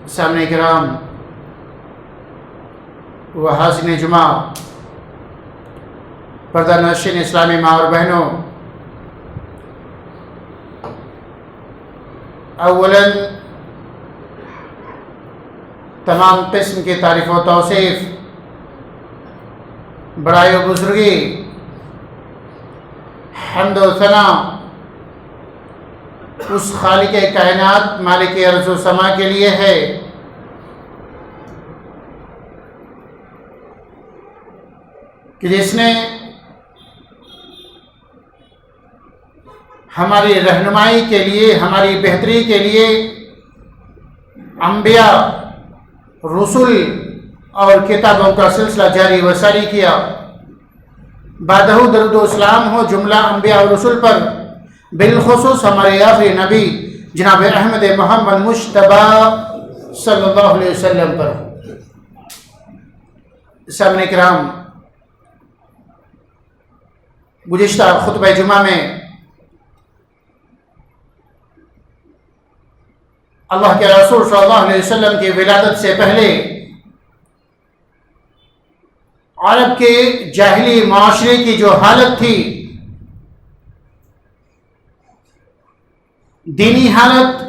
سامعین کرام و حاضرین جمعہ، پردہ نشین اسلامی ماں اور بہنوں، اولاً تمام قسم کی تعریف و توصیف، بڑائی و بزرگی، حمد و ثنا اس خالق کائنات مالک ارض و سما کے لیے ہے کہ جس نے ہماری رہنمائی کے لیے، ہماری بہتری کے لیے انبیاء، رسول اور کتابوں کا سلسلہ جاری و ساری کیا۔ بعدہ درود و اسلام ہو جملہ انبیاء اور رسول پر، بالخصوص ہمارے آخری نبی جناب احمد محمد مجتبی صلی اللہ علیہ وسلم پر۔ سامعین کرام، گزشتہ خطبہ جمعہ میں اللہ کے رسول صلی اللہ علیہ وسلم کی ولادت سے پہلے عرب کے جاہلی معاشرے کی جو حالت تھی، دینی حالت،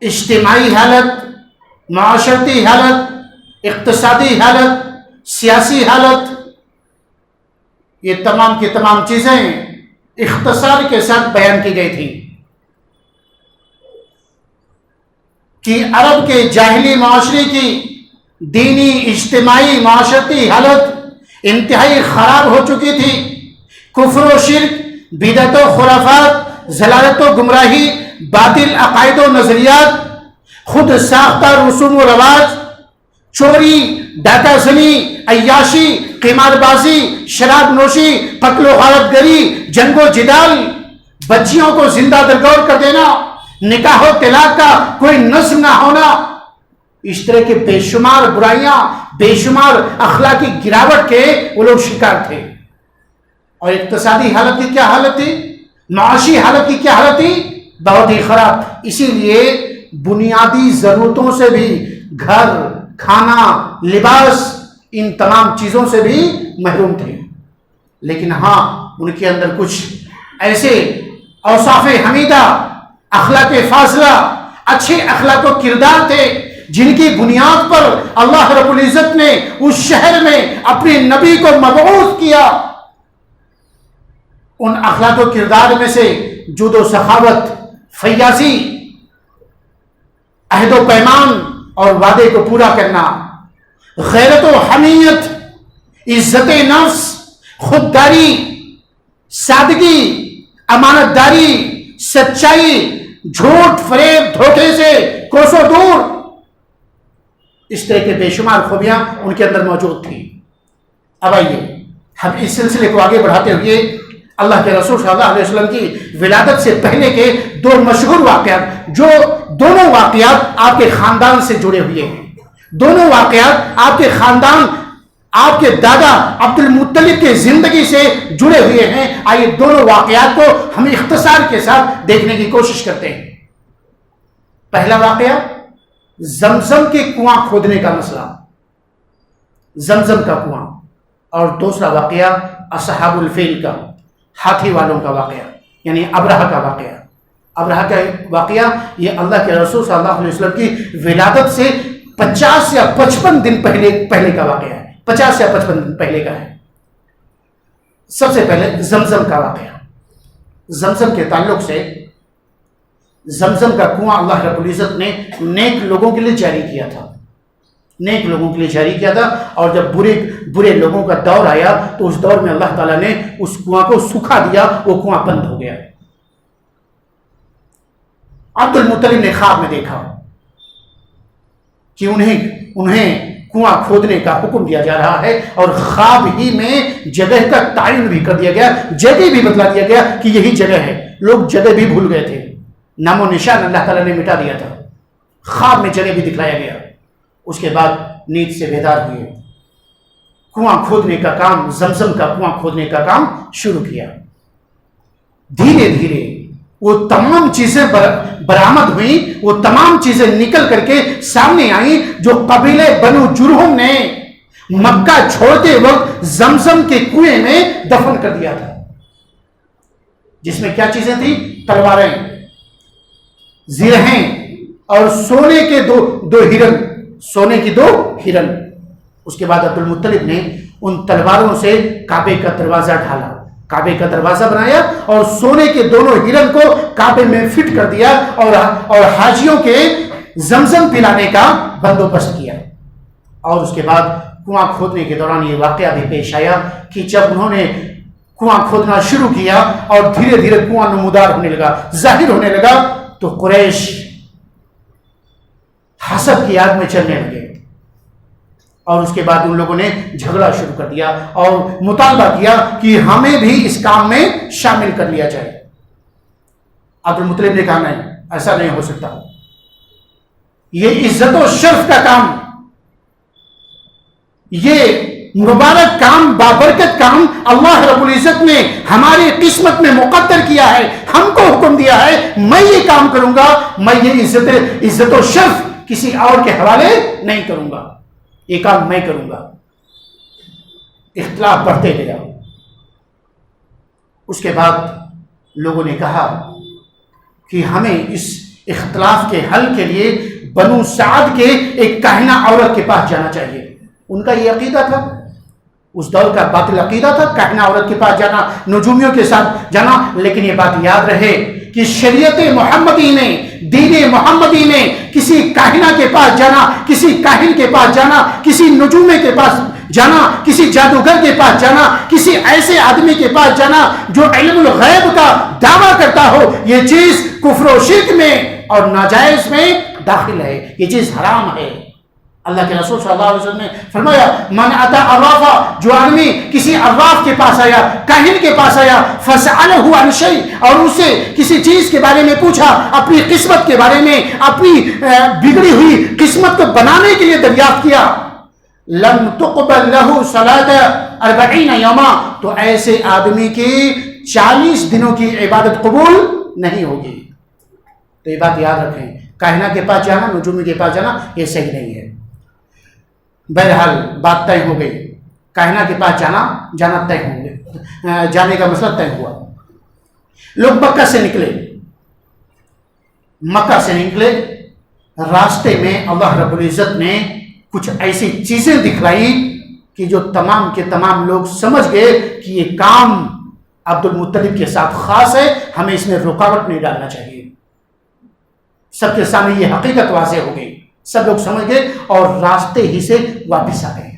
اجتماعی حالت، معاشرتی حالت، اقتصادی حالت، سیاسی حالت، یہ تمام کی تمام چیزیں اختصار کے ساتھ بیان کی گئی تھیں کہ عرب کے جاہلی معاشرے کی دینی، اجتماعی، معاشرتی حالت انتہائی خراب ہو چکی تھی۔ کفر و شرک، بدعت و خرافات، ضلالت و گمراہی، باطل عقائد و نظریات، خود ساختہ رسوم و رواج، چوری، ڈاکہ زنی، عیاشی، قمار بازی، شراب نوشی، قتل و غارت گری، جنگ و جدال، بچیوں کو زندہ درگور کر دینا، نکاح و طلاق کا کوئی نظم نہ ہونا، اس طرح کے بے شمار برائیاں، بے شمار اخلاقی گراوٹ کے وہ لوگ شکار تھے۔ اور اقتصادی حالت کی کیا حالت تھی؟ معاشی حالت کی کیا حالت تھی؟ بہت ہی خراب۔ اسی لیے بنیادی ضرورتوں سے بھی، گھر، کھانا، لباس، ان تمام چیزوں سے بھی محروم تھے۔ لیکن ہاں، ان کے اندر کچھ ایسے اوصاف حمیدہ، اخلاق فاضلہ، اچھے اخلاق و کردار تھے جن کی بنیاد پر اللہ رب العزت نے اس شہر میں اپنے نبی کو مبعوث کیا۔ ان اخلاق و کردار میں سے جود و سخاوت، فیاضی، عہد و پیمان اور وعدے کو پورا کرنا، غیرت و حمیت، عزت نفس، خودداری، سادگی، امانت داری، سچائی، جھوٹ، فریب، دھوکے سے کوسوں دور، اس طرح کے بے شمار خوبیاں ان کے اندر موجود تھیں۔ اب آئیے ہم اس سلسلے کو آگے بڑھاتے ہوئے اللہ کے رسول صلی اللہ علیہ وسلم کی ولادت سے پہلے کے دو مشہور واقعات، جو دونوں واقعات آپ کے خاندان سے جڑے ہوئے ہیں، دونوں واقعات آپ کے خاندان، آپ کے دادا عبد المطلب کی زندگی سے جڑے ہوئے ہیں۔ آئیے دونوں واقعات کو ہم اختصار کے ساتھ دیکھنے کی کوشش کرتے ہیں۔ پہلا واقعہ زمزم کے کنواں کھودنے کا مسئلہ، زمزم کا کنواں، اور دوسرا واقعہ اصحاب الفیل کا، ہاتھی والوں کا واقعہ، یعنی ابرہہ کا واقعہ۔ ابرہہ کا واقعہ یہ اللہ کے رسول صلی اللہ علیہ وسلم کی ولادت سے 50 یا 55 دن پہلے کا واقعہ ہے، 50 یا 55 دن پہلے کا ہے۔ سب سے پہلے زمزم کا واقعہ۔ زمزم کے تعلق سے، زمزم کا کنواں اللہ رب العزت نے نیک لوگوں کے لیے جاری کیا تھا، نیک لوگوں کے لیے جاری کیا تھا، اور جب برے لوگوں کا دور آیا تو اس دور میں اللہ تعالیٰ نے اس کنواں کو سکھا دیا، وہ کنواں بند ہو گیا۔ عبد المطلب نے خواب میں دیکھا کہ انہیں کنواں کھودنے کا حکم دیا جا رہا ہے، اور خواب ہی میں جگہ کا تعین بھی کر دیا گیا، جگہ بھی بتلا دیا گیا کہ یہی جگہ ہے۔ لوگ جگہ بھی بھول گئے تھے، نام و نشان اللہ تعالیٰ نے مٹا دیا تھا، خواب میں جگہ بھی دکھلایا گیا۔ اس کے بعد نیند سے بیدار ہوئے، کنواں کھودنے کا کام، زمزم کا کنواں کھودنے کا کام شروع کیا۔ دھیرے دھیرے وہ تمام چیزیں برآمد ہوئیں، وہ تمام چیزیں نکل کر کے سامنے آئیں جو قبیلے بنو جرہم نے مکہ چھوڑتے وقت زمزم کے کنویں میں دفن کر دیا تھا، جس میں کیا چیزیں تھیں؟ تلواریں، زرہیں اور سونے کے دو ہرن، سونے کی 2 ہرن۔ اس کے بعد عبد المطلب نے ان تلواروں سے کعبے کا دروازہ ڈھالا، کعبے کا دروازہ بنایا اور سونے کے دونوں ہرن کو کعبے میں فٹ کر دیا اور حاجیوں کے زمزم پلانے کا بندوبست کیا۔ اور اس کے بعد کنواں کھودنے کے دوران یہ واقعہ بھی پیش آیا کہ جب انہوں نے کنواں کھودنا شروع کیا اور دھیرے دھیرے کنواں نمودار ہونے لگا، ظاہر ہونے لگا، تو قریش حسد کی آگ میں چلنے لگے اور اس کے بعد ان لوگوں نے جھگڑا شروع کر دیا اور مطالبہ کیا کہ ہمیں بھی اس کام میں شامل کر لیا جائے۔ عبد المطلب نے کہا نہیں، ایسا نہیں ہو سکتا، یہ عزت و شرف کا کام، یہ مبارک کام، بابرکت کام اللہ رب العزت نے ہماری قسمت میں مقدر کیا ہے، ہم کو حکم دیا ہے، میں یہ کام کروں گا، میں یہ عزت و شرف کسی اور کے حوالے نہیں کروں گا، یہ کام میں کروں گا۔ اختلاف بڑھتے گیا۔ اس کے بعد لوگوں نے کہا کہ ہمیں اس اختلاف کے حل کے لیے بنو سعد کے ایک کاہنہ عورت کے پاس جانا چاہیے۔ ان کا یہ عقیدہ تھا، اس دور کا باطل عقیدہ تھا کاہنہ عورت کے پاس جانا، نجومیوں کے ساتھ جانا، لیکن یہ بات یاد رہے کہ شریعت محمدی میں، دین محمدی میں کسی کاہنہ کے پاس جانا، کسی کاہن کے پاس جانا، کسی نجومی کے پاس جانا، کسی جادوگر کے پاس جانا، کسی ایسے آدمی کے پاس جانا جو علم الغیب کا دعویٰ کرتا ہو، یہ چیز کفر و شرک میں اور ناجائز میں داخل ہے، یہ چیز حرام ہے۔ اللہ کے رسول صلی اللہ علیہ وسلم نے فرمایا من اتی عرافا، جو آدمی کسی عراف کے پاس آیا، کاہن کے پاس آیا، فسألہ عن شیء، اور اسے کسی چیز کے بارے میں پوچھا، اپنی قسمت کے بارے میں، اپنی بگڑی ہوئی قسمت کو بنانے کے لیے دریافت کیا، لم تقبل له صلاة 40 یوما، تو ایسے آدمی کی 40 دنوں کی عبادت قبول نہیں ہوگی۔ تو یہ بات یاد رکھیں، کاہنہ کے پاس جانا، نجومی کے پاس جانا، یہ صحیح نہیں ہے۔ بہرحال بات طے ہو گئی، کاہنہ کے پاس جانا طے ہو گیا، جانے کا مسئلہ طے ہوا۔ لوگ مکہ سے نکلے، راستے میں اللہ رب العزت نے کچھ ایسی چیزیں دکھلائی کہ جو تمام کے تمام لوگ سمجھ گئے کہ یہ کام عبد المطلب کے ساتھ خاص ہے، ہمیں اس میں رکاوٹ نہیں ڈالنا چاہیے۔ سب کے سامنے یہ حقیقت واضح ہو گئی، سب لوگ سمجھ گئے اور راستے ہی سے واپس آ گئے،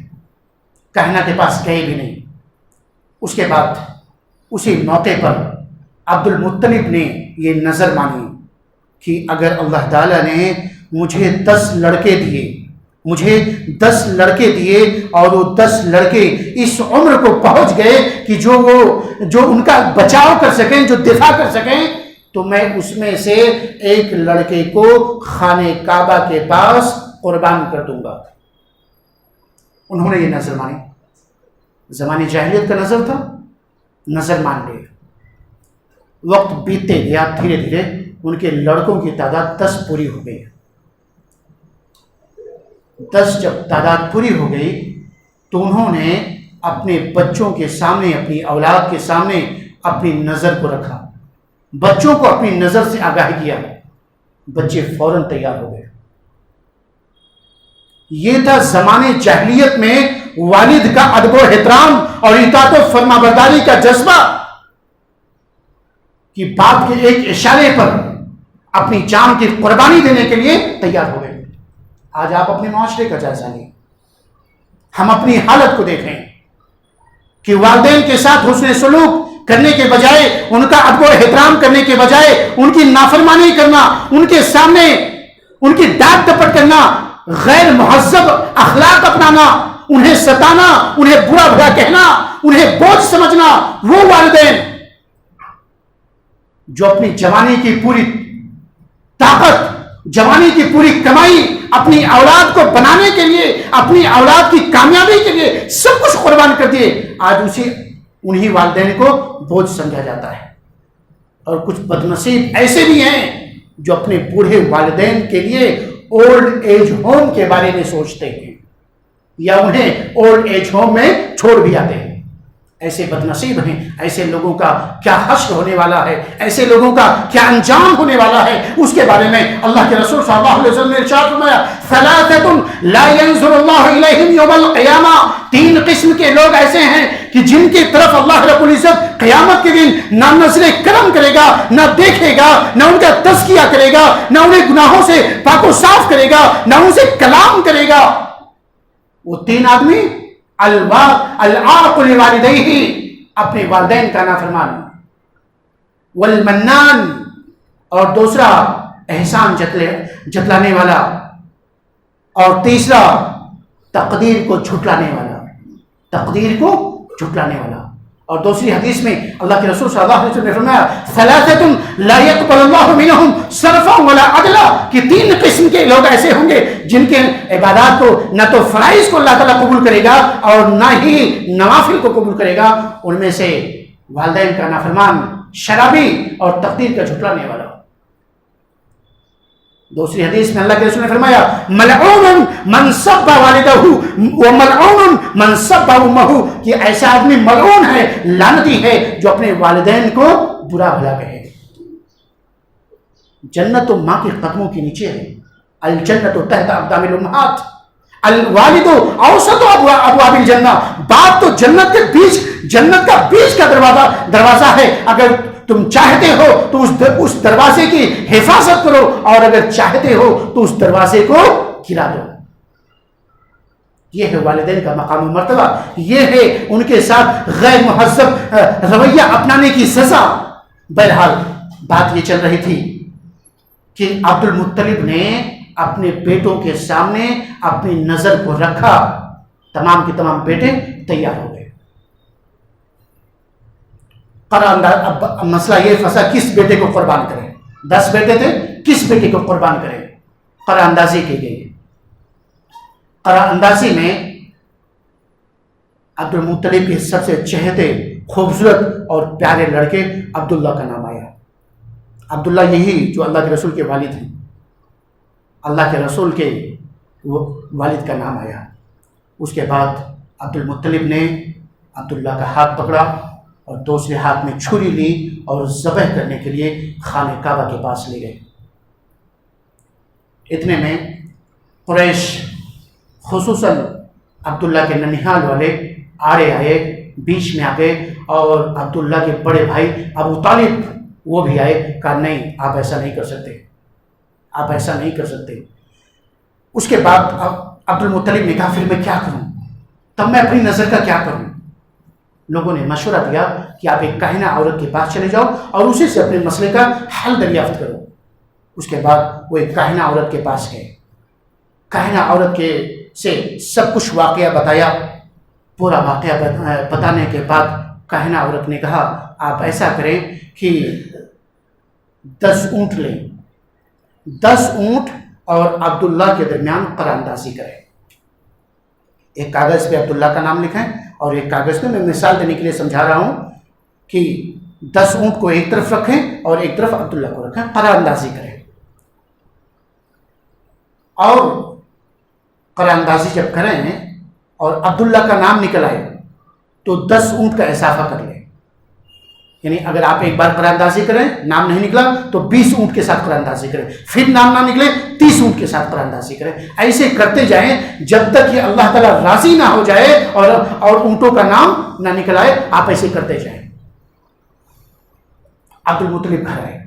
کاہنہ کے پاس گئے بھی نہیں۔ اس کے بعد اسی موقع پر عبد المطلب نے یہ نظر مانی کہ اگر اللہ تعالیٰ نے مجھے 10 لڑکے دیے اور وہ 10 لڑکے اس عمر کو پہنچ گئے کہ جو ان کا بچاؤ کر سکیں، جو دفاع کر سکیں، تو میں اس میں سے ایک لڑکے کو خانہ کعبہ کے پاس قربان کر دوں گا۔ انہوں نے یہ نظر مانی، زمانے جاہلیت کا نظر تھا، نظر مان لے۔ وقت بیتتے گیا، دھیرے دھیرے ان کے لڑکوں کی تعداد 10 پوری ہو گئی۔ 10 جب تعداد پوری ہو گئی تو انہوں نے اپنے بچوں کے سامنے، اپنی اولاد کے سامنے اپنی نظر کو رکھا، بچوں کو اپنی نظر سے آگاہ کیا، بچے فوراً تیار ہو گئے۔ یہ تھا زمانے جاہلیت میں والد کا ادب و احترام اور اطاعت و فرما برداری کا جذبہ، کہ باپ کے ایک اشارے پر اپنی جان کی قربانی دینے کے لیے تیار ہو گئے۔ آج آپ اپنے معاشرے کا جائزہ لیں، ہم اپنی حالت کو دیکھیں کہ والدین کے ساتھ حسن سلوک کرنے کے بجائے، ان کا ادب و احترام کرنے کے بجائے ان کی نافرمانی کرنا، ان کے سامنے ان کی ڈانٹ ڈپٹ کرنا، غیر مہذب اخلاق اپنانا، انہیں ستانا، انہیں برا بھلا کہنا، انہیں بوجھ سمجھنا، وہ والدین جو اپنی جوانی کی پوری طاقت، جوانی کی پوری کمائی اپنی اولاد کو بنانے کے لیے، اپنی اولاد کی کامیابی کے لیے سب کچھ قربان کر دیے، آج انہی والدین کو بوجھ سمجھا جاتا ہے۔ اور کچھ بدنصیب ایسے بھی ہیں جو اپنے بوڑھے والدین کے لیے اولڈ ایج ہوم کے بارے میں سوچتے ہیں یا انہیں اولڈ ایج ہوم میں چھوڑ بھی آتے ہیں. ایسے بدنصیب ہیں. ایسے لوگوں کا کیا حشر ہونے والا ہے, ایسے لوگوں کا کیا انجام ہونے والا ہے, اس کے بارے میں اللہ کے رسول صلی اللہ علیہ وسلم نے ارشاد فرمایا ثلاثۃ لا ينظر اللہ الیہم یوم القیامہ. 3 قسم کے لوگ ایسے ہیں کہ جن کی طرف اللہ رب العزت قیامت کے دن نہ نظر کرم کرے گا, نہ دیکھے گا, نہ ان کا تزکیہ کرے گا, نہ انہیں گناہوں سے پاک و صاف کرے گا, نہ ان سے کلام کرے گا. وہ 3 آدمی العاق لوالدیہ, اپنے والدین کا نافرمان, والمنان, اور دوسرا احسان جتلانے والا, اور تیسرا تقدیر کو جھٹلانے والا, تقدیر کو جھٹلانے والا. اور دوسری حدیث میں اللہ کے رسول صلی اللہ علیہ وسلم نے فرمایا ثلاثۃ لا يقبل اللہ منہم صرفا ولا عدلا, کہ 3 قسم کے لوگ ایسے ہوں گے جن کے عبادات کو نہ تو فرائض کو اللہ تعالیٰ قبول کرے گا اور نہ ہی نوافل کو قبول کرے گا. ان میں سے والدین کا نافرمان, شرابی اور تقدیر کا جھٹلانے والا. دوسری حدیث میں اللہ کے رسول نے فرمایا ملعون من سب والدہ وملعون من سب امہ, کہ ایسا آدمی ملعون ہے, لعنتی ہے, جو اپنے والدین کو برا بھلا کہے. جنت تو ماں کے قدموں کے نیچے ہے. الجنت تحت اقدام الامہات, الوالد اوسط ابواب الجنہ. باپ تو جنت کے بیچ, جنت کا بیچ کا دروازہ ہے. اگر تم چاہتے ہو تو اس دروازے کی حفاظت کرو, اور اگر چاہتے ہو تو اس دروازے کو گرا دو. یہ ہے والدین کا مقام و مرتبہ, یہ ہے ان کے ساتھ غیر مہذب رویہ اپنانے کی سزا. بہرحال بات یہ چل رہی تھی کہ عبد المطلب نے اپنے بیٹوں کے سامنے اپنی نظر کو رکھا, تمام کے تمام بیٹے تیار ہو گئے. اب مسئلہ یہ پھنسا کس بیٹے کو قربان کریں. 10 بیٹے تھے, کس بیٹے کو قربان کریں. قرآن اندازی کی گئی. قرآن اندازی میں عبد المطلب کے سب سے چہتے, خوبصورت اور پیارے لڑکے عبداللہ کا نام آیا. عبداللہ یہی جو اللہ کے رسول کے والد ہیں, اللہ کے رسول کے والد کا نام آیا. اس کے بعد عبد المطلب نے عبداللہ کا ہاتھ پکڑا اور دوسرے ہاتھ میں چھری لی اور ذبح کرنے کے لیے خانہ کعبہ کے پاس لے گئے. اتنے میں قریش, خصوصاً عبداللہ کے ننیحال والے آڑے آئے, بیچ میں آ گئے, اور عبداللہ کے بڑے بھائی ابو طالب وہ بھی آئے. کہا نہیں, آپ ایسا نہیں کر سکتے, آپ ایسا نہیں کر سکتے. اس کے بعد عبد المطلب نے کہا پھر میں کیا کروں, تب میں اپنی نظر کا کیا کروں. لوگوں نے مشورہ دیا کہ آپ ایک کاہنہ عورت کے پاس چلے جاؤ اور اسی سے اپنے مسئلے کا حل دریافت کرو. اس کے بعد وہ ایک کاہنہ عورت کے پاس گئے. کاہنہ عورت کے سے سب کچھ واقعہ بتایا. پورا واقعہ بتانے کے بعد کاہنہ عورت نے کہا آپ ایسا کریں کہ 10 اونٹ لیں, 10 اونٹ اور عبداللہ کے درمیان قرآن اندازی کریں. ایک کاغذ پہ عبداللہ کا نام لکھیں اور ایک کاغذ پہ, میں مثال دینے کے لیے سمجھا رہا ہوں, کہ 10 اونٹ کو ایک طرف رکھیں اور ایک طرف عبداللہ کو رکھیں, قرآن اندازی کریں. اور قرآن اندازی جب کریں اور عبداللہ کا نام نکل آئے تو 10 اونٹ کا اضافہ کر لیں. یعنی اگر آپ ایک بار قرآن اندازی کریں, نام نہیں نکلا تو 20 اونٹ کے ساتھ قرآن اندازی کریں, پھر نام نہ نکلے 30 اونٹ کے ساتھ قرآن اندازی کریں. ایسے کرتے جائیں جب تک کہ اللہ تعالیٰ راضی نہ ہو جائے اور اونٹوں کا نام نہ نکل آئے. آپ ایسے کرتے جائیں. عبد المطلب گھر آئے.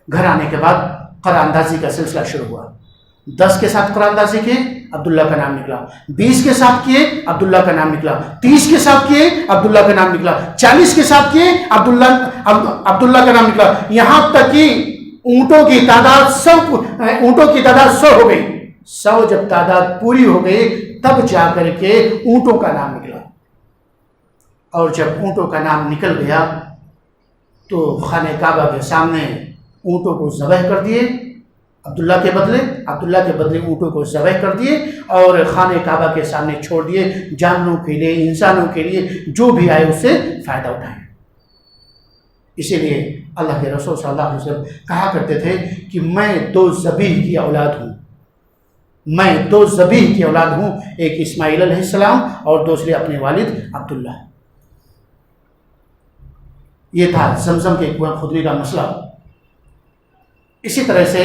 گھر آنے کے بعد قرآن اندازی کا سلسلہ شروع ہوا. 10 کے ساتھ قرآن اندازی کیے, عبداللہ کا نام نکلا. 20 کے ساتھ کیے, عبداللہ کا نام نکلا. 30 کے ساتھ کیے, عبداللہ کا نام نکلا. 40 کے ساتھ کیے, عبداللہ کا نام نکلا. یہاں تک کہ اونٹوں کی تعداد 100 ہو گئی. 100 جب تعداد پوری ہو گئی تب جا کر کے اونٹوں کا نام نکلا. اور جب اونٹوں کا نام نکل گیا تو خانہ کعبہ کے سامنے اونٹوں کو ذبح کر دیے. عبداللہ کے بدلے اونٹوں کو ذبح کر دیے اور خانہ کعبہ کے سامنے چھوڑ دیے. جانوروں کے لیے, انسانوں کے لیے, جو بھی آئے اس سے فائدہ اٹھائیں. اسی لیے اللہ کے رسول صلی اللہ علیہ وسلم کہا کرتے تھے کہ میں 2 ذبیح کی اولاد ہوں، میں 2 ذبیح کی اولاد ہوں، ایک اسماعیل علیہ السلام اور دوسرے اپنے والد عبداللہ۔ یہ تھا زمزم کے کنویں کھودنے کا مسئلہ۔ اسی طرح سے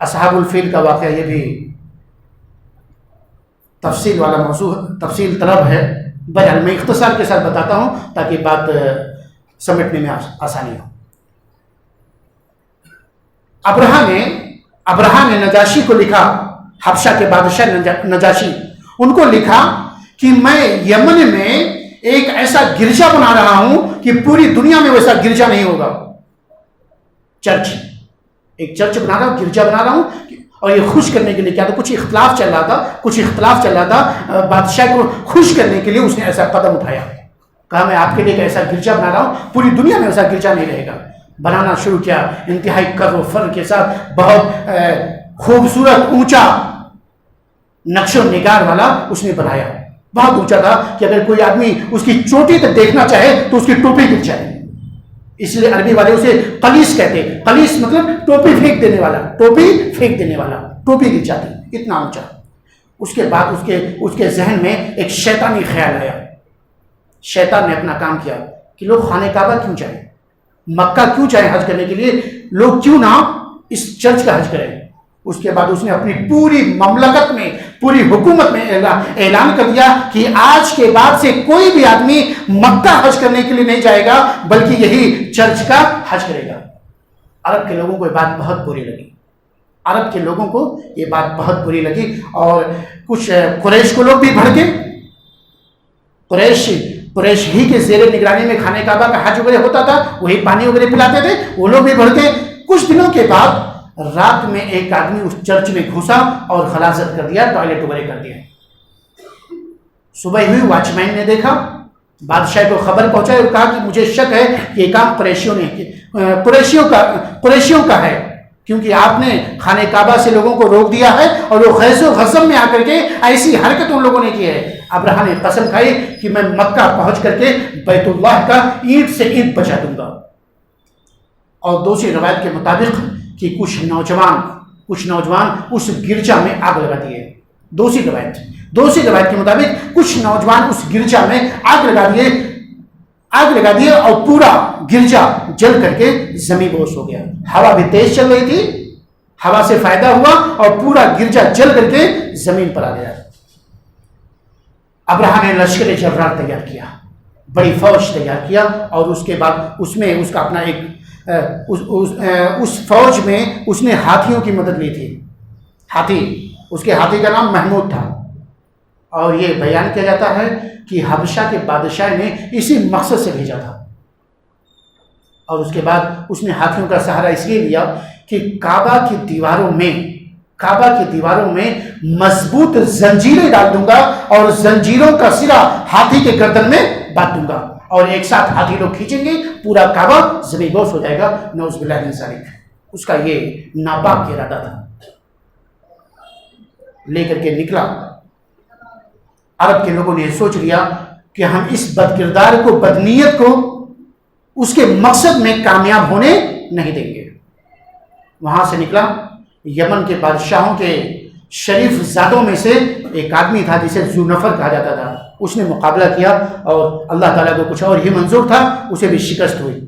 اصحاب الفیل کا واقعہ، یہ بھی تفصیل والا موضوع، تفصیل طلب ہے، بہرحال میں اختصار کے ساتھ بتاتا ہوں تاکہ بات سمجھنے میں آسانی ہو۔ ابرہا نے نجاشی کو لکھا، حبشہ کے بادشاہ نجاشی، ان کو لکھا کہ میں یمن میں ایک ایسا گرجا بنا رہا ہوں کہ پوری دنیا میں ویسا گرجا نہیں ہوگا۔ چرچ، ایک چرچ بنا رہا ہوں، گرجا بنا رہا ہوں، اور یہ خوش کرنے کے لیے کیا تھا، کچھ اختلاف چل رہا تھا، بادشاہ کو خوش کرنے کے لیے اس نے ایسا قدم اٹھایا، کہا میں آپ کے لیے ایک ایسا گرجا بنا رہا ہوں، پوری دنیا میں ایسا گرجا نہیں رہے گا۔ بنانا شروع کیا، انتہائی کر و فر کے ساتھ، بہت خوبصورت اونچا نقش و نگار والا اس نے بنایا، بہت اونچا تھا کہ اگر کوئی آدمی اس کی چوٹی تک دیکھنا چاہے تو اس کی ٹوپی گر جائے۔ اس لیے عربی والے اسے قلیس کہتے ہیں، قلیس مطلب ٹوپی پھینک دینے والا، ٹوپی گر جاتی، اتنا اونچا۔ اس کے بعد اس کے ذہن میں ایک شیطانی خیال آیا، شیطان نے اپنا کام کیا کہ لوگ خانہ کعبہ کیوں جائیں، مکہ کیوں جائیں حج کرنے کے لیے، لوگ کیوں نہ اس چرچ کا حج کریں۔ اس کے بعد اس نے اپنی پوری مملکت میں، پوری حکومت میں اعلان کر دیا کہ آج کے بعد سے کوئی بھی آدمی مکہ حج کرنے کے لیے نہیں جائے گا بلکہ یہی چرچ کا حج کرے گا۔ عرب کے لوگوں کو یہ بات بہت بری لگی، اور کچھ قریش کو لوگ بھی بھڑکے، قریش ہی کے زیر نگرانی میں خانہ کعبہ کا حج وغیرہ ہوتا تھا، وہی پانی وغیرہ پلاتے تھے، وہ لوگ بھی بھڑکے۔ کچھ دنوں کے بعد رات میں ایک آدمی اس چرچ میں گھسا اور غلاظت کر دیا، ٹوائلٹ وغیرہ کر دیا۔ صبح ہوئی، واچ مین نے دیکھا، بادشاہ کو خبر پہنچائی اور کہا کہ مجھے شک ہے کہ یہ کام قریشیوں کا ہے، کیونکہ آپ نے خانہ کعبہ سے لوگوں کو روک دیا ہے اور وہ غیظ و غضب میں آ کر کے ایسی حرکت ان لوگوں نے کی ہے۔ ابرہا نے قسم کھائی کہ میں مکہ پہنچ کر کے بیت اللہ کا اینٹ سے اینٹ بچا دوں گا۔ اور دوسری روایت کے مطابق کہ کچھ نوجوان اس گرجا میں آگ لگا دیے۔ دوسری روایت کے مطابق کچھ نوجوان اس گرجا میں آگ لگا دیے اور پورا گرجا جل کر کے زمین بوس ہو گیا۔ ہوا بھی تیز چل رہی تھی، ہوا سے فائدہ ہوا اور پورا گرجا جل کر کے زمین پر آ گیا۔ ابرہا نے لشکر جرار تیار کیا، بڑی فوج تیار کیا، اور اس کے بعد اس میں اس کا اپنا ایک اس فوج میں اس نے ہاتھیوں کی مدد لی تھی۔ اس کے ہاتھی کا نام محمود تھا، اور یہ بیان کیا جاتا ہے کہ حبشہ کے بادشاہ نے اسی مقصد سے بھیجا تھا۔ اور اس کے بعد اس نے ہاتھیوں کا سہارا اس لیے لیا کہ کعبہ کی دیواروں میں مضبوط زنجیریں ڈال دوں گا اور زنجیروں کا سرا ہاتھی کے گردن میں باندھ دوں گا، اور ایک ساتھ ہاتھی لوگ کھینچیں گے، پورا کعبہ زمین بوس ہو جائے گا۔ نعوذ باللہ من ذالک۔ اس کا یہ ناپاک ارادہ تھا، لے کر کے نکلا۔ عرب کے لوگوں نے سوچ لیا کہ ہم اس بد کردار کو، بدنیت کو اس کے مقصد میں کامیاب ہونے نہیں دیں گے۔ وہاں سے نکلا، یمن کے بادشاہوں کے شریف زادوں میں سے ایک آدمی تھا جسے ذو نفر کہا جاتا تھا، اس نے مقابلہ کیا اور اللہ تعالیٰ کو کچھ اور ہی منظور تھا، اسے بھی شکست ہوئی۔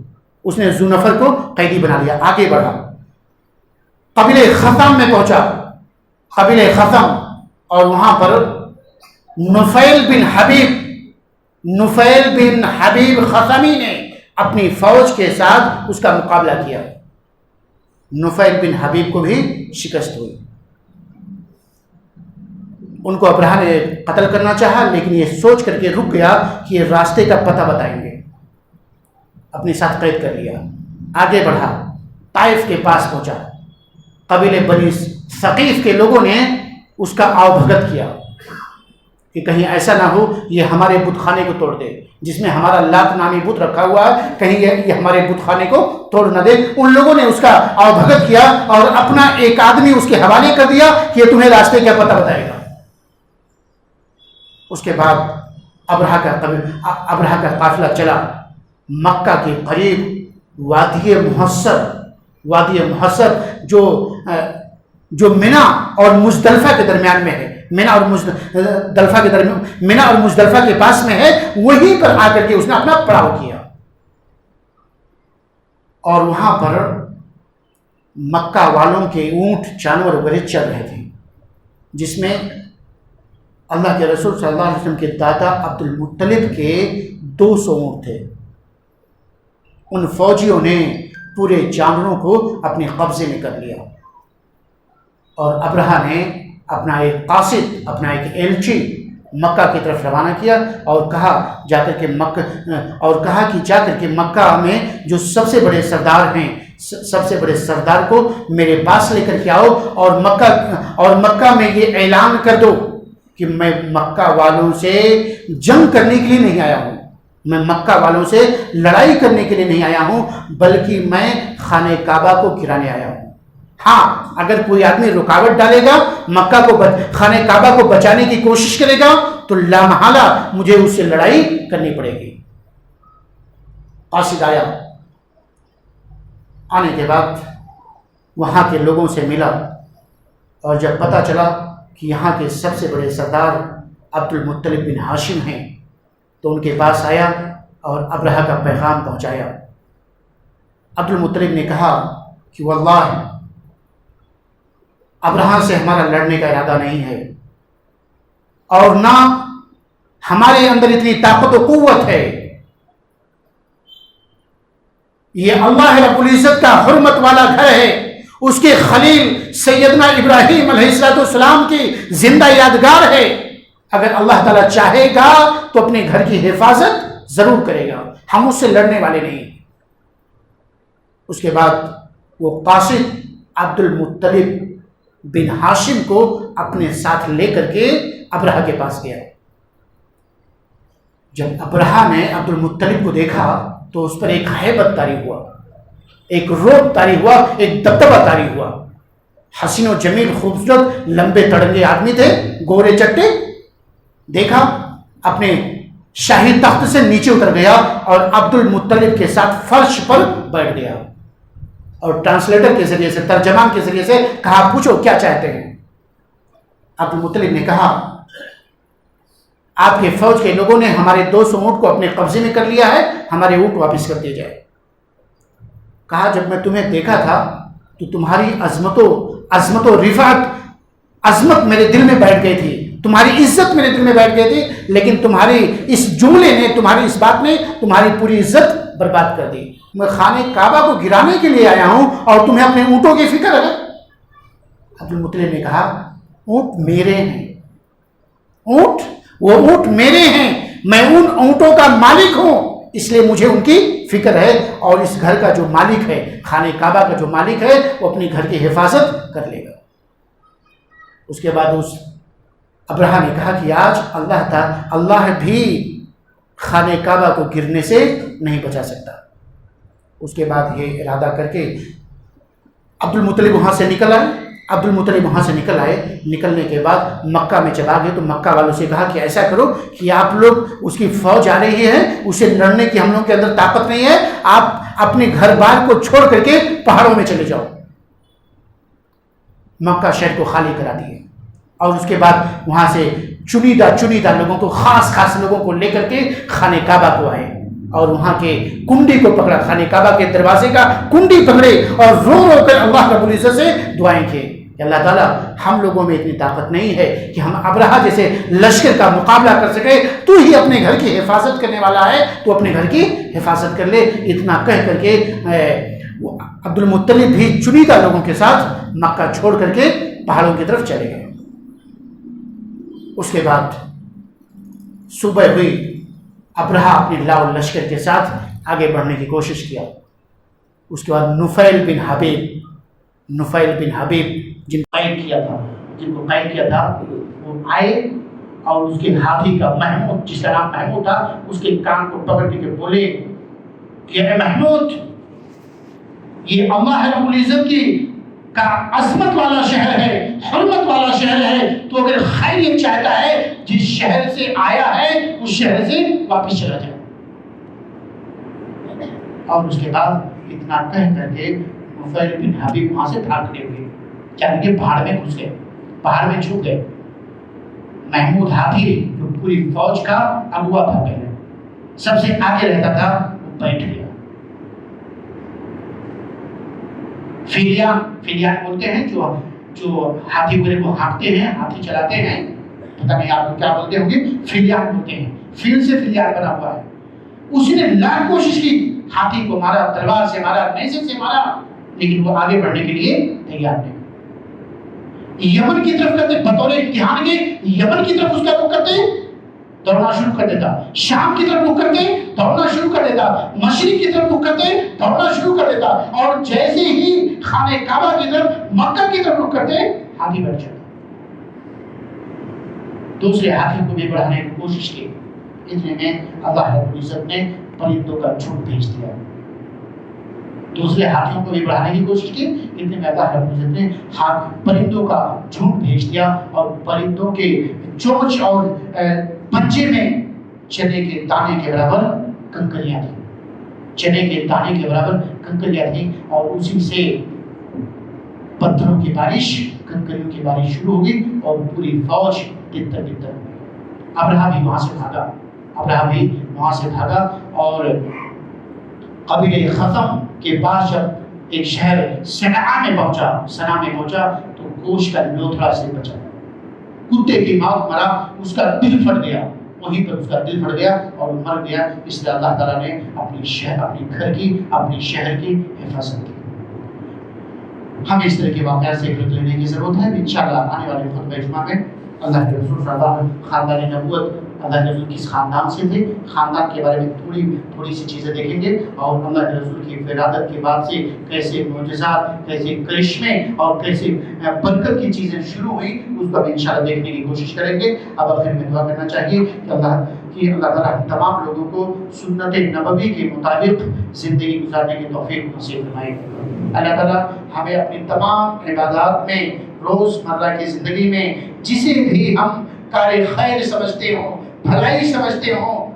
اس نے ذو نفر کو قیدی بنا لیا، آگے بڑھا، قبیلہ خثم میں پہنچا، قبیلہ خثم، اور وہاں پر نفیل بن حبیب خثمی نے اپنی فوج کے ساتھ اس کا مقابلہ کیا۔ نفیل بن حبیب کو بھی شکست ہوئی۔ ان کو ابرہا نے قتل کرنا چاہا، لیکن یہ سوچ کر کے رک گیا کہ یہ راستے کا پتہ بتائیں گے، اپنے ساتھ قید کر لیا۔ آگے بڑھا، طائف کے پاس پہنچا، قبیلے بنی ثقیف کے لوگوں نے اس کا آؤ بھگت کیا کہ کہیں ایسا نہ ہو یہ ہمارے بت خانے کو توڑ دے، جس میں ہمارا لات نامی بت رکھا ہوا ہے، کہیں یہ ہمارے بت خانے کو توڑ نہ دے۔ ان لوگوں نے اس کا آؤ بھگت کیا اور اپنا ایک آدمی اس کے حوالے کر دیا کہ یہ تمہیں راستے کا پتہ بتائے گا۔ اس کے بعد ابرہا کا قافلہ چلا، مکہ کے قریب وادی محصر جو منا اور مزدلفہ کے درمیان میں ہے، منا اور مزدلفہ کے پاس میں ہے، وہیں پر آ کر کے اس نے اپنا پڑاؤ کیا، اور وہاں پر مکہ والوں کے اونٹ جانور وغیرہ چل رہے تھے، جس میں اللہ کے رسول صلی اللہ علیہ وسلم کے دادا عبد المطلب کے 200 اونٹ تھے۔ ان فوجیوں نے پورے جانوروں کو اپنے قبضے میں کر لیا، اور ابرہہ نے اپنا ایک قاصد، اپنا ایک ایلچی مکہ کی طرف روانہ کیا، اور کہا جا کر کے مکہ میں جو سب سے بڑے سردار ہیں، سب سے بڑے سردار کو میرے پاس لے کر کے آؤ، اور مکہ میں یہ اعلان کر دو کہ میں مکہ والوں سے جنگ کرنے کے لیے نہیں آیا ہوں، میں مکہ والوں سے لڑائی کرنے کے لیے نہیں آیا ہوں، بلکہ میں خانہ کعبہ کو گرانے آیا ہوں۔ ہاں، اگر کوئی آدمی رکاوٹ ڈالے گا، خانہ کعبہ کو بچانے کی کوشش کرے گا، تو لامحالہ مجھے اس سے لڑائی کرنی پڑے گی۔ قاصد آیا، آنے کے بعد وہاں کے لوگوں سے ملا، اور جب پتہ چلا کہ یہاں کے سب سے بڑے سردار عبد المطلب بن ہاشم ہیں، تو ان کے پاس آیا اور ابرہہ کا پیغام پہنچایا۔ عبد المطلب نے کہا کہ واللہ ابرہہ سے ہمارا لڑنے کا ارادہ نہیں ہے، اور نہ ہمارے اندر اتنی طاقت و قوت ہے، یہ اللہ رب العزت کا حرمت والا گھر ہے، اس کے خلیل سیدنا ابراہیم علیہ السلام کی زندہ یادگار ہے، اگر اللہ تعالیٰ چاہے گا تو اپنے گھر کی حفاظت ضرور کرے گا، ہم اس سے لڑنے والے نہیں۔ اس کے بعد وہ قاصد عبد المطلب بن ہاشم کو اپنے ساتھ لے کر کے ابرہہ کے پاس گیا۔ جب ابرہہ نے عبد المطلب کو دیکھا تو اس پر ایک ہیبت طاری ہوا، ایک رعب طاری ہوا، ایک دبدبہ طاری ہوا۔ حسین و جمیل خوبصورت لمبے تڑنگے آدمی تھے، گورے چٹے، دیکھا اپنے شاہی تخت سے نیچے اتر گیا اور عبد المطلب کے ساتھ فرش پر بیٹھ گیا، اور ٹرانسلیٹر کے ذریعے سے، ترجمان کے ذریعے سے کہا پوچھو کیا چاہتے ہیں۔ عبد المطلب نے کہا آپ کے فوج کے لوگوں نے ہمارے 200 اونٹ کو اپنے قبضے میں کر لیا ہے، ہمارے اونٹ واپس کر دیے جائے۔ کہا جب میں تمہیں دیکھا تھا تو تمہاری عظمت و رفعت، عظمت میرے دل میں بیٹھ گئی تھی، تمہاری عزت میرے دل میں بیٹھ گئی تھی، لیکن تمہاری اس جملے نے، تمہاری اس بات نے تمہاری پوری عزت برباد کر دی۔ میں خانہ کعبہ کو گرانے کے لیے آیا ہوں اور تمہیں اپنے اونٹوں کی فکر ہے۔ عبد المطلب نے کہا اونٹ میرے ہیں، وہ اونٹ میرے ہیں، میں ان اونٹوں کا مالک ہوں، اس لیے مجھے ان کی فکر ہے، اور اس گھر کا جو مالک ہے، خانہ کعبہ کا جو مالک ہے، وہ اپنی گھر کی حفاظت کر لے گا۔ اس کے بعد اس ابرہہ نے کہا کہ آج اللہ بھی خانہ کعبہ کو گرنے سے نہیں بچا سکتا۔ اس کے بعد یہ ارادہ کر کے عبد المطلب وہاں سے نکل آئے۔ نکلنے کے بعد مکہ میں جب آ گئے تو مکہ والوں سے کہا کہ ایسا کرو کہ آپ لوگ، اس کی فوج آ رہی ہے، اسے لڑنے کی ہم لوگوں کے اندر طاقت نہیں ہے، آپ اپنے گھر بار کو چھوڑ کر کے پہاڑوں میں چلے جاؤ۔ مکہ شہر کو خالی کرا دیے، اور اس کے بعد وہاں سے چنیدہ لوگوں کو، خاص لوگوں کو لے کر کے خانہ کعبہ کو آئے، اور وہاں کے کنڈی کو پکڑا، خانہ کعبہ کے دروازے کا کنڈی پکڑے، اور رو کر اللہ رب العزت سے دعائیں کی کہ اللہ تعالیٰ ہم لوگوں میں اتنی طاقت نہیں ہے کہ ہم ابرہہ جیسے لشکر کا مقابلہ کر سکے، تو ہی اپنے گھر کی حفاظت کرنے والا ہے، تو اپنے گھر کی حفاظت کر لے۔ اتنا کہہ کر کے عبد المطلب بھی چنیدہ لوگوں کے ساتھ مکہ چھوڑ کر کے پہاڑوں کی طرف چلے گئے۔ اس کے بعد صبح ہوئی، ابرہہ اپنے لاؤ لشکر کے ساتھ آگے بڑھنے کی کوشش کیا۔ اس کے بعد نفیل بن حبیب جن کو قید کیا تھا وہ آئے، اور اس کے ہاتھی کا محمود، جس کا نام محمود تھا، اس کے کان کو پکڑ کے بولے کہ اے محمود، یہ اللہ رب العزت کی کا عظمت والا شہر ہے، حرمت والا شہر ہے، تو اگر خیریت چاہتا ہے جس شہر سے آیا ہے اس شہر سے واپس چلا جائے۔ اور اس کے بعد اتنا کہہ کر کے نفیل بن حبیب وہاں سے بھاگ کھڑے ہوئے، یعنی کہ پہاڑ میں گھس گئے، پہاڑ میں چھپ گئے۔ محمود ہاتھی جو پوری فوج کا اغوا تھا، پہلے سب سے آگے رہتا تھا، وہ بیٹھ گیا۔ فیلیان بولتے ہیں جو ہاتھی گھوڑے کو ہانکتے ہیں، ہاتھی چلاتے ہیں، پتہ نہیں آپ کو کیا بولتے ہوں گے، فیلیان بولتے ہیں، فیل سے فیلیان بنا ہوا ہے۔ اس نے لاکھ کوشش کی، ہاتھی کو مارا، تلوار سے مارا، نیزے سے مارا، لیکن وہ آگے بڑھنے کے لیے تیار نہیں۔ یمن کی طرف کرتے، بطور امتحان کے یمن کی طرف اس کا رخ کرتے، دوڑنا شروع کر دیتا، شام کی طرف رخ کرتے دوڑنا شروع کر دیتا، مشرق کی طرف رخ کرتے دوڑنا شروع کر دیتا، اور جیسے ہی خانہ کعبہ کی طرف، مکہ کی طرف رخ کرتے، ہاتھی بیٹھ جاتا۔ دوسرے ہاتھی کو بھی بڑھانے کی کوشش کی، اتنے میں اللہ رب العزت نے پرندوں کا جھنڈ بھیج دیا۔ دوسرے ہاتھیوں کو بھی بڑھانے کی کوشش کی، اتنے میں اللہ رب العزت نے پرندوں کا جھنڈ بھیج دیا، اور پرندوں کے چونچ اور پنجے میں چنے کے دانے کے برابر کنکریاں تھیں، چنے کے دانے کے برابر کنکریاں تھیں، اور اسی سے پتھروں کی بارش، کنکریوں کی بارش شروع ہو گئی، اور پوری فوج تتر ہوئی۔ ابرہا بھی وہاں سے بھاگا، اور قبیلہ خثم کے پاس جب ایک شہر صنعاء میں پہنچا تو گوشت کا لوتھڑا سے بچا، کتے کی موت مرا، اس کا دل پھٹ گیا، وہیں پر اس کا دل پھٹ گیا اور مر گیا۔ اس لیے اللہ تعالیٰ نے اپنے گھر کی، اپنے شہر کی حفاظت کی۔ ہمیں اس طرح کے واقعات سے عبرت لینے کی ضرورت ہے۔ انشاءاللہ آنے والے خطبہ جمعہ میں اللہ کے رسول صلی اللہ علیہ وسلم خاندان نبوت، اللہ کے رسول کس خاندان سے تھے، خاندان کے بارے میں تھوڑی سی چیزیں دیکھیں گے، اور اللہ کے رسول کی ولادت کے بعد سے کیسے معجزات، کیسے کرشمے اور کیسے برکت کی چیزیں شروع ہوئی، اس کو بھی انشاءاللہ دیکھنے کی کوشش کریں گے۔ اب آخر میں دعا کرنا چاہیے کہ اللہ تعالیٰ ہم تمام لوگوں کو سنت نبوی کے مطابق زندگی گزارنے کی توفیق نصیب فرمائے۔ اللہ تعالیٰ ہمیں اپنی تمام عبادات میں، روزمرہ کی زندگی میں جسے بھی ہم کار خیر سمجھتے ہوں، بھلائی سمجھتے ہوں،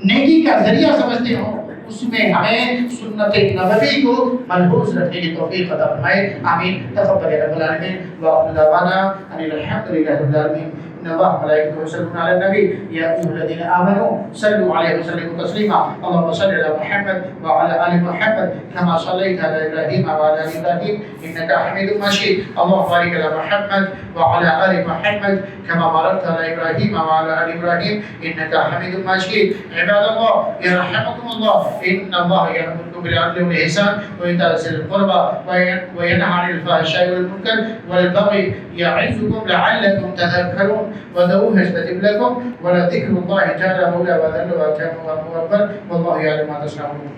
نیکی کا ذریعہ سمجھتے ہوں، اس میں ہمیں سنت نبوی کو ملحوظ رکھنے کی توفیق عطا فرمائے۔ آمین۔ تقبل رب العالمین وآخر دعوانا ان الحمد للہ رب العالمین۔ ان اللہ ملائکته یصلون علی النبی یا ایھا الذین آمنوا صلوا علیہ وسلموا تسلیما اللهم صل علی محمد وعلى آل محمد كما صليت على إبراهيم وعلى آل إبراهيم إنك حميد مجيد اللهم بارك على محمد وعلى آل محمد كما باركت على إبراهيم وعلى آل إبراهيم إنك حميد مجيد عباد الله يرحمكم الله إن الله يأمركم بالعدل والإحسان وإيتاء ذي القربى وينهى عن الفحشاء والمنكر والبغي يعظكم لعلكم تذكرون وذووه يستجب لكم ولذكر الله تعالى مولى وذل وأكرم وأكبر والله يعلم ما تصنعون